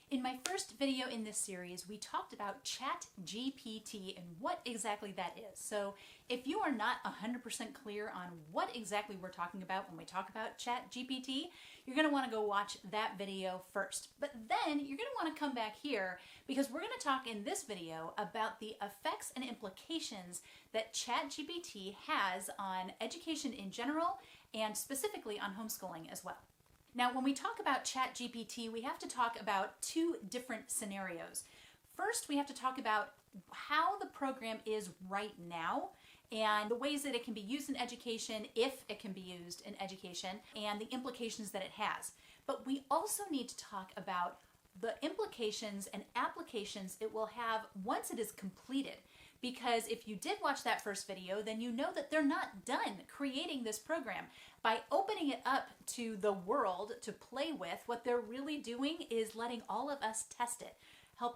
In my first video in this series, we talked about ChatGPT and what exactly that is. So if you are not 100% clear on what exactly we're talking about when we talk about ChatGPT, you're going to want to go watch that video first. But then you're going to want to come back here because we're going to talk in this video about the effects and implications that ChatGPT has on education in general and specifically on homeschooling as well. Now, when we talk about ChatGPT, we have to talk about two different scenarios. First, we have to talk about how the program is right now and the ways that it can be used in education, if it can be used in education, and the implications that it has. But we also need to talk about the implications and applications it will have once it is completed. Because if you did watch that first video, then you know that they're not done creating this program. By opening it up to the world to play with, what they're really doing is letting all of us test it.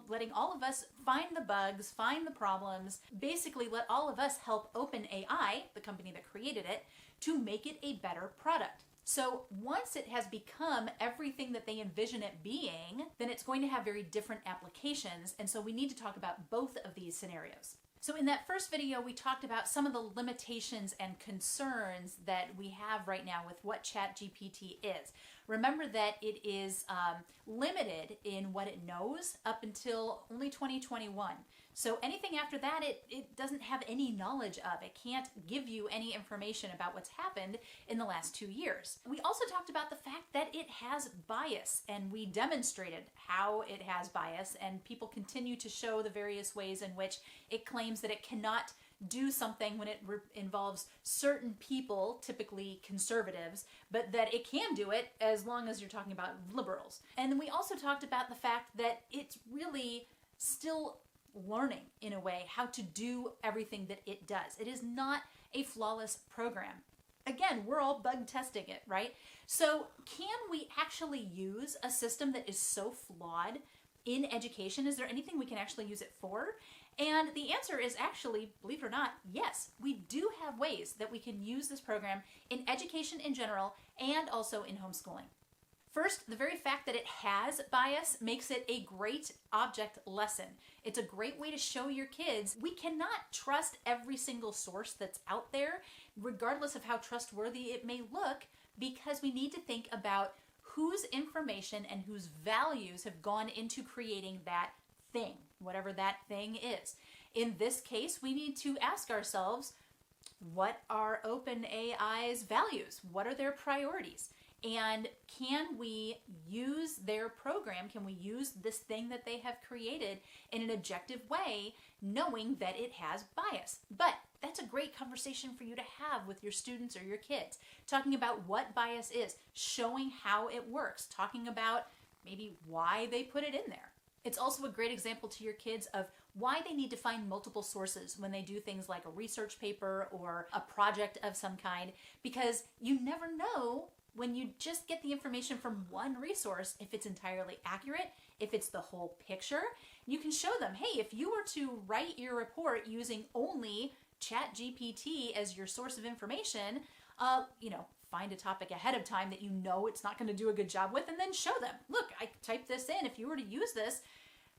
Letting all of us find the bugs, find the problems, basically let all of us help OpenAI, the company that created it, to make it a better product. So once it has become everything that they envision it being, then it's going to have very different applications. And so we need to talk about both of these scenarios. So in that first video, we talked about some of the limitations and concerns that we have right now with what ChatGPT is. Remember that it is limited in what it knows up until only 2021. So anything after that, it doesn't have any knowledge of. It can't give you any information about what's happened in the last 2 years. We also talked about the fact that it has bias, and we demonstrated how it has bias, and people continue to show the various ways in which it claims that it cannot do something when it involves certain people, typically conservatives, but that it can do it as long as you're talking about liberals. And then we also talked about the fact that it's really still learning, in a way, how to do everything that it does. It is not a flawless program. Again, we're all bug testing it, right? So can we actually use a system that is so flawed in education? Is there anything we can actually use it for? And the answer is actually, believe it or not, yes. We do have ways that we can use this program in education in general and also in homeschooling. First, the very fact that it has bias makes it a great object lesson. It's a great way to show your kids we cannot trust every single source that's out there, regardless of how trustworthy it may look, because we need to think about whose information and whose values have gone into creating that thing, whatever that thing is. In this case, we need to ask ourselves, what are OpenAI's values? What are their priorities? And can we use their program, can we use this thing that they have created in an objective way, knowing that it has bias? But that's a great conversation for you to have with your students or your kids, talking about what bias is, showing how it works, talking about maybe why they put it in there. It's also a great example to your kids of why they need to find multiple sources when they do things like a research paper or a project of some kind, because you never know when you just get the information from one resource if it's entirely accurate, if it's the whole picture. You can show them, hey, if you were to write your report using only ChatGPT as your sourse of information, find a topic ahead of time that you know it's not going to do a good job with, and then show them, look, I typed this in. If you were to use this,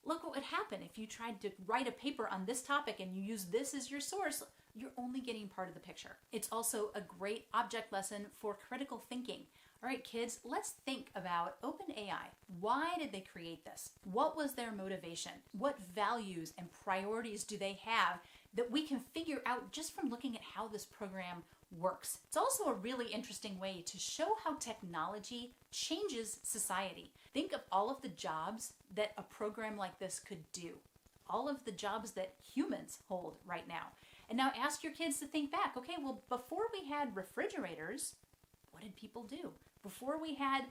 look what would happen. If you tried to write a paper on this topic and you use this as your source, you're only getting part of the picture. It's also a great object lesson for critical thinking. All right, kids, let's think about OpenAI. Why did they create this? What was their motivation? What values and priorities do they have that we can figure out just from looking at how this program works? It's also a really interesting way to show how technology changes society. Think of all of the jobs that a program like this could do, all of the jobs that humans hold right now. And now ask your kids to think back, okay, well, before we had refrigerators, what did people do? Before we had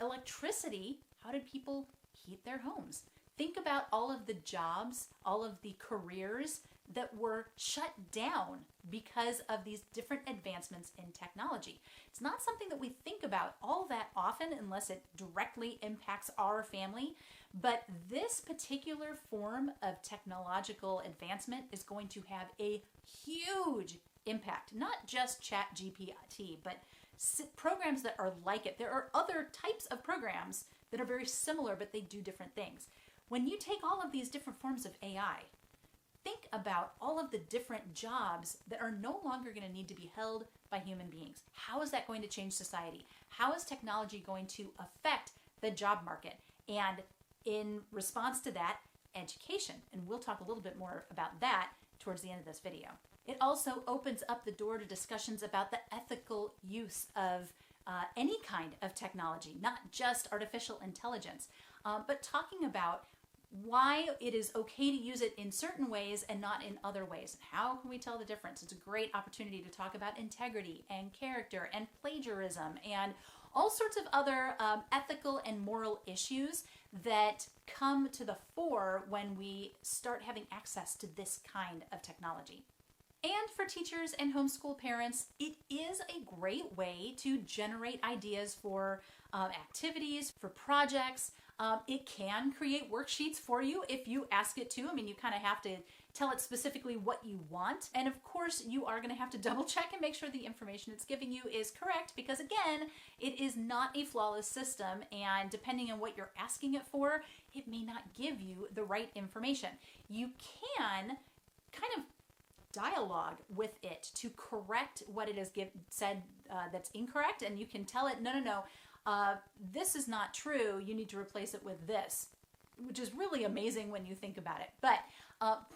electricity, how did people heat their homes? Think about all of the jobs, all of the careers that were shut down because of these different advancements in technology. It's not something that we think about all that often unless it directly impacts our family, but this particular form of technological advancement is going to have a huge impact, not just ChatGPT, but programs that are like it. There are other types of programs that are very similar, but they do different things. When you take all of these different forms of AI, think about all of the different jobs that are no longer going to need to be held by human beings. How is that going to change society? How is technology going to affect the job market? And in response to that, education. And we'll talk a little bit more about that towards the end of this video. It also opens up the door to discussions about the ethical use of any kind of technology, not just artificial intelligence, but talking about why it is okay to use it in certain ways and not in other ways. How can we tell the difference? It's a great opportunity to talk about integrity and character and plagiarism and all sorts of other ethical and moral issues that come to the fore when we start having access to this kind of technology. And for teachers and homeschool parents, it is a great way to generate ideas for activities, for projects. It can create worksheets for you if you ask it to. I mean, you kind of have to tell it specifically what you want. And of course, you are going to have to double check and make sure the information it's giving you is correct because, again, it is not a flawless system. And depending on what you're asking it for, it may not give you the right information. You can kind of dialogue with it to correct what it has said that's incorrect, and you can tell it, no, this is not true, you need to replace it with this, which is really amazing when you think about it. But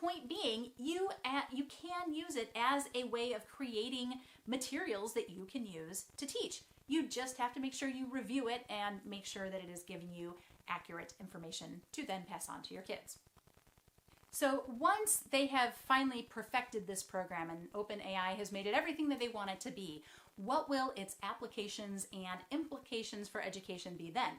point being, you can use it as a way of creating materials that you can use to teach. You just have to make sure you review it and make sure that it is giving you accurate information to then pass on to your kids. So once they have finally perfected this program and OpenAI has made it everything that they want it to be, what will its applications and implications for education be then?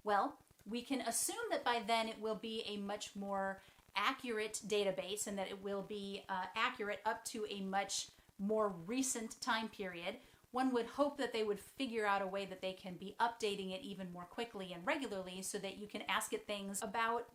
Well, we can assume that by then it will be a much more accurate database and that it will be accurate up to a much more recent time period. One would hope that they would figure out a way that they can be updating it even more quickly and regularly so that you can ask it things about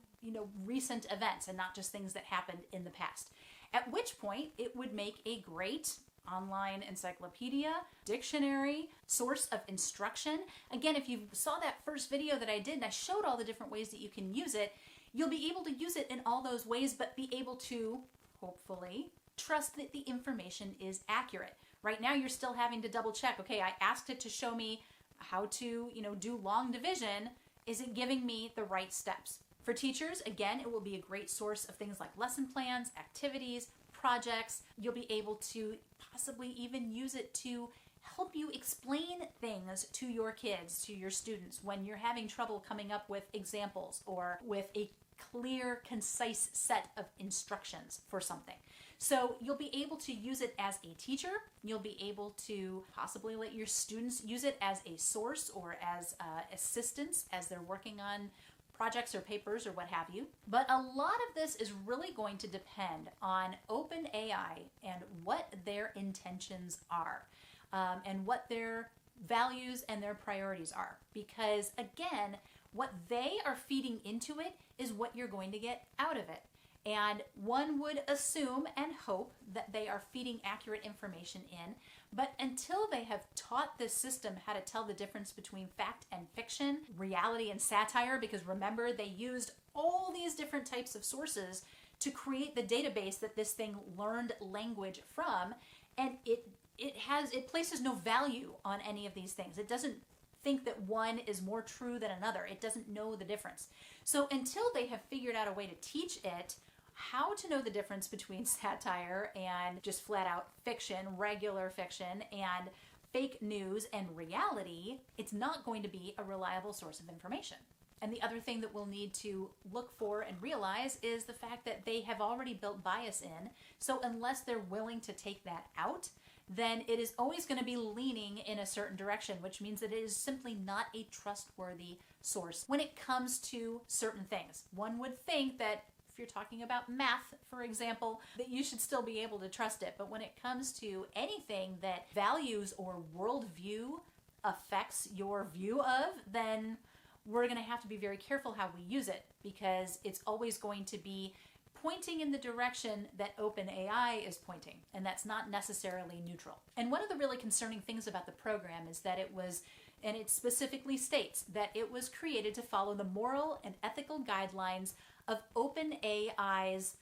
recent events and not just things that happened in the past. At which point it would make a great online encyclopedia, dictionary, source of instruction. Again, if you saw that first video that I did and I showed all the different ways that you can use it, you'll be able to use it in all those ways, but be able to, hopefully, trust that the information is accurate. Right now, you're still having to double check. Okay, I asked it to show me how to, do long division. Is it giving me the right steps? For teachers, again, it will be a great source of things like lesson plans, activities, projects. You'll be able to possibly even use it to help you explain things to your kids, to your students, when you're having trouble coming up with examples or with a clear, concise set of instructions for something. So you'll be able to use it as a teacher. You'll be able to possibly let your students use it as a source or as assistants as they're working on projects or papers or what have you. But a lot of this is really going to depend on OpenAI and what their intentions are and what their values and their priorities are. Because again, what they are feeding into it is what you're going to get out of it. And one would assume and hope that they are feeding accurate information in, but until they have taught this system how to tell the difference between fact and fiction, reality and satire, because remember, they used all these different types of sources to create the database that this thing learned language from, and it places no value on any of these things. It doesn't think that one is more true than another. It doesn't know the difference. So until they have figured out a way to teach it how to know the difference between satire and just flat out fiction, regular fiction, and fake news and reality, it's not going to be a reliable source of information. And the other thing that we'll need to look for and realize is the fact that they have already built bias in. So unless they're willing to take that out, then it is always going to be leaning in a certain direction, which means that it is simply not a trustworthy source when it comes to certain things. One would think that if you're talking about math, for example, that you should still be able to trust it. But when it comes to anything that values or worldview affects your view of, then we're going to have to be very careful how we use it, because it's always going to be pointing in the direction that OpenAI is pointing, and that's not necessarily neutral. And one of the really concerning things about the program is that it was And it specifically states that it was created to follow the moral and ethical guidelines of OpenAI's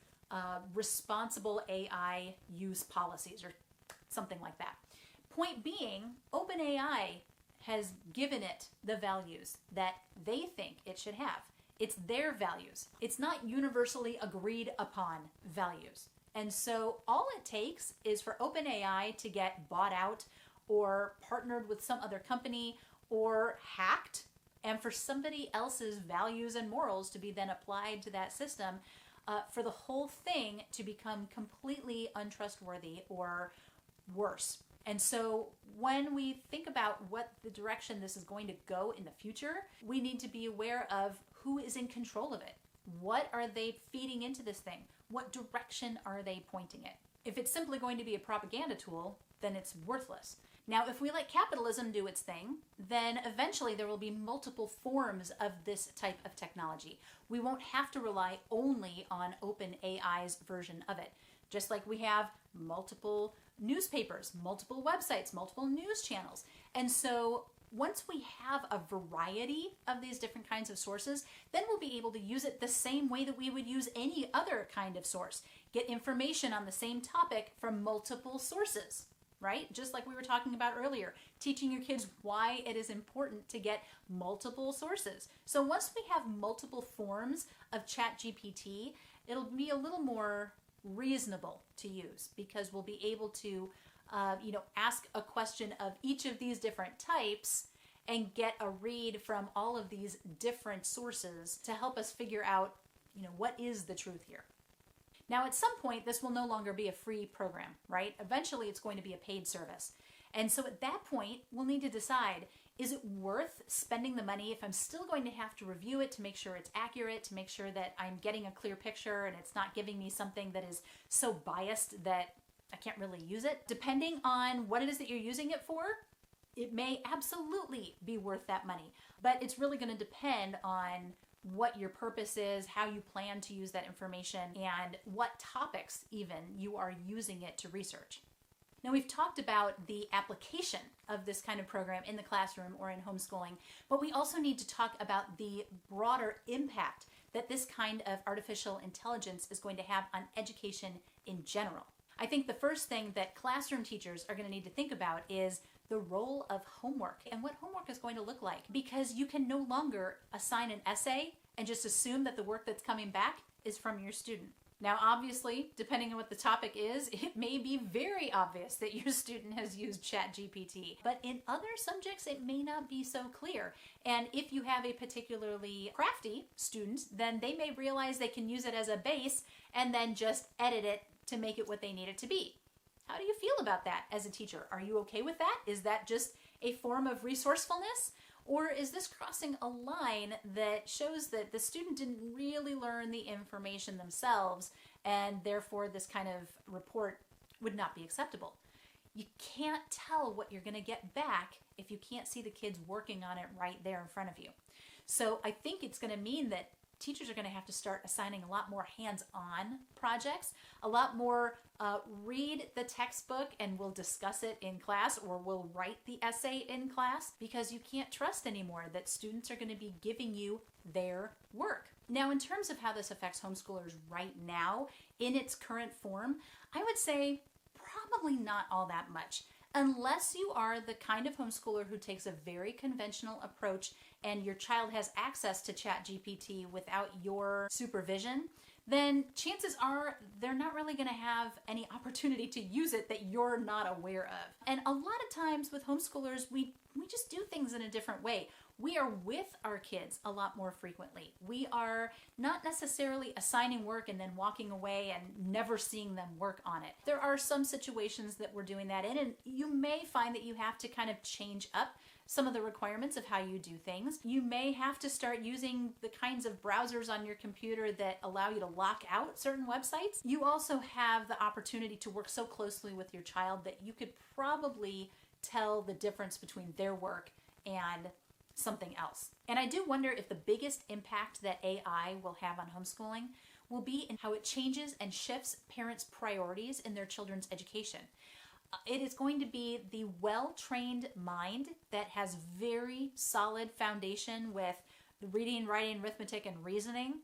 responsible AI use policies, or something like that. Point being, OpenAI has given it the values that they think it should have. It's their values. It's not universally agreed upon values. And so all it takes is for OpenAI to get bought out or partnered with some other company or hacked, and for somebody else's values and morals to be then applied to that system, for the whole thing to become completely untrustworthy or worse. And so when we think about what the direction this is going to go in the future, we need to be aware of who is in control of it. What are they feeding into this thing? What direction are they pointing it? If it's simply going to be a propaganda tool, then it's worthless. Now, if we let capitalism do its thing, then eventually there will be multiple forms of this type of technology. We won't have to rely only on OpenAI's version of it. Just like we have multiple newspapers, multiple websites, multiple news channels. And so once we have a variety of these different kinds of sources, then we'll be able to use it the same way that we would use any other kind of source. Get information on the same topic from multiple sources, right? Just like we were talking about earlier, teaching your kids why it is important to get multiple sources. So once we have multiple forms of ChatGPT, it'll be a little more reasonable to use, because we'll be able to ask a question of each of these different types and get a read from all of these different sources to help us figure out, what is the truth here. Now, at some point, this will no longer be a free program, right? Eventually, it's going to be a paid service. And so at that point, we'll need to decide, is it worth spending the money if I'm still going to have to review it to make sure it's accurate, to make sure that I'm getting a clear picture and it's not giving me something that is so biased that I can't really use it? Depending on what it is that you're using it for, it may absolutely be worth that money. But it's really going to depend on what your purpose is, how you plan to use that information, and what topics even you are using it to research. Now, we've talked about the application of this kind of program in the classroom or in homeschooling, but we also need to talk about the broader impact that this kind of artificial intelligence is going to have on education in general. I think the first thing that classroom teachers are going to need to think about is the role of homework and what homework is going to look like, because you can no longer assign an essay and just assume that the work that's coming back is from your student. Now, obviously, depending on what the topic is, it may be very obvious that your student has used ChatGPT, but in other subjects, it may not be so clear. And if you have a particularly crafty student, then they may realize they can use it as a base and then just edit it to make it what they need it to be. How do you feel about that as a teacher? Are you okay with that? Is that just a form of resourcefulness? Or is this crossing a line that shows that the student didn't really learn the information themselves, and therefore this kind of report would not be acceptable? You can't tell what you're going to get back if you can't see the kids working on it right there in front of you. So I think it's going to mean that teachers are going to have to start assigning a lot more hands-on projects, a lot more read the textbook and we'll discuss it in class, or we'll write the essay in class, because you can't trust anymore that students are going to be giving you their work. Now, in terms of how this affects homeschoolers right now in its current form, I would say probably not all that much. Unless you are the kind of homeschooler who takes a very conventional approach and your child has access to ChatGPT without your supervision, then chances are they're not really going to have any opportunity to use it that you're not aware of. And a lot of times with homeschoolers, we just do things in a different way. We are with our kids a lot more frequently. We are not necessarily assigning work and then walking away and never seeing them work on it. There are some situations that we're doing that in, and you may find that you have to kind of change up some of the requirements of how you do things. You may have to start using the kinds of browsers on your computer that allow you to lock out certain websites. You also have the opportunity to work so closely with your child that you could probably tell the difference between their work and something else. And I do wonder if the biggest impact that AI will have on homeschooling will be in how it changes and shifts parents' priorities in their children's education. It is going to be the well-trained mind that has very solid foundation with reading, writing, arithmetic, and reasoning,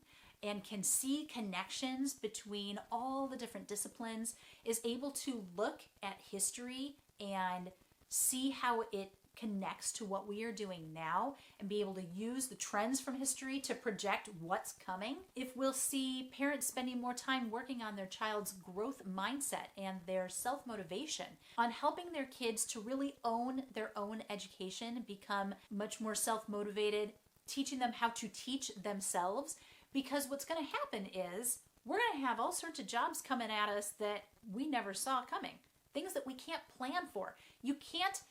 and can see connections between all the different disciplines, is able to look at history and see how it connects to what we are doing now and be able to use the trends from history to project what's coming. If we'll see parents spending more time working on their child's growth mindset and their self-motivation, on helping their kids to really own their own education, become much more self-motivated, teaching them how to teach themselves, because what's going to happen is we're going to have all sorts of jobs coming at us that we never saw coming, things that we can't plan for. You can't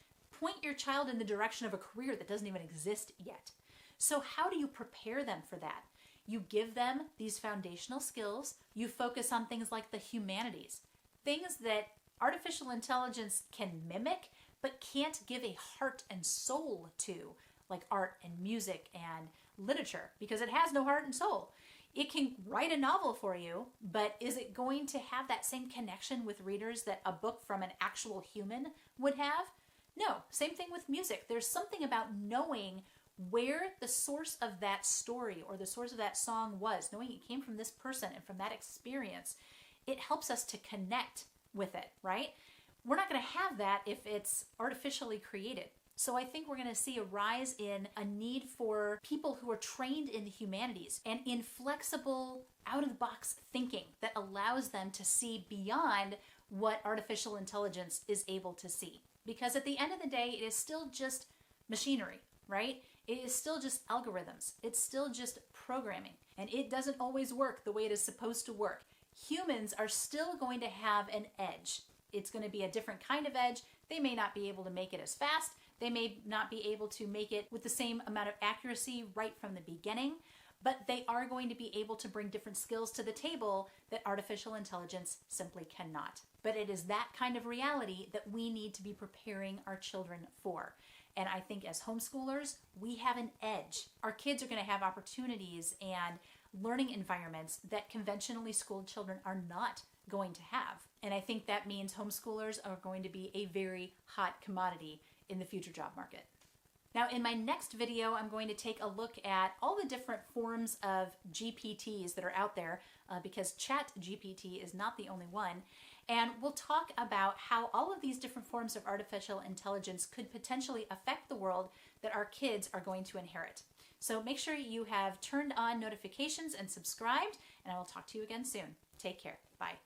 point your child in the direction of a career that doesn't even exist yet. So how do you prepare them for that? You give them these foundational skills. You focus on things like the humanities, things that artificial intelligence can mimic but can't give a heart and soul to, like art and music and literature, because it has no heart and soul. It can write a novel for you, but is it going to have that same connection with readers that a book from an actual human would have? No. Same thing with music. There's something about knowing where the source of that story or the source of that song was, knowing it came from this person and from that experience. It helps us to connect with it, right? We're not going to have that if it's artificially created. So I think we're going to see a rise in a need for people who are trained in the humanities and in flexible, out-of-the-box thinking that allows them to see beyond what artificial intelligence is able to see. Because at the end of the day, it is still just machinery, right? It is still just algorithms. It's still just programming. And it doesn't always work the way it is supposed to work. Humans are still going to have an edge. It's going to be a different kind of edge. They may not be able to make it as fast. They may not be able to make it with the same amount of accuracy right from the beginning, but they are going to be able to bring different skills to the table that artificial intelligence simply cannot. But it is that kind of reality that we need to be preparing our children for. And I think as homeschoolers, we have an edge. Our kids are going to have opportunities and learning environments that conventionally schooled children are not going to have. And I think that means homeschoolers are going to be a very hot commodity in the future job market. Now, in my next video, I'm going to take a look at all the different forms of GPTs that are out there, because ChatGPT is not the only one. And we'll talk about how all of these different forms of artificial intelligence could potentially affect the world that our kids are going to inherit. So make sure you have turned on notifications and subscribed, and I will talk to you again soon. Take care. Bye.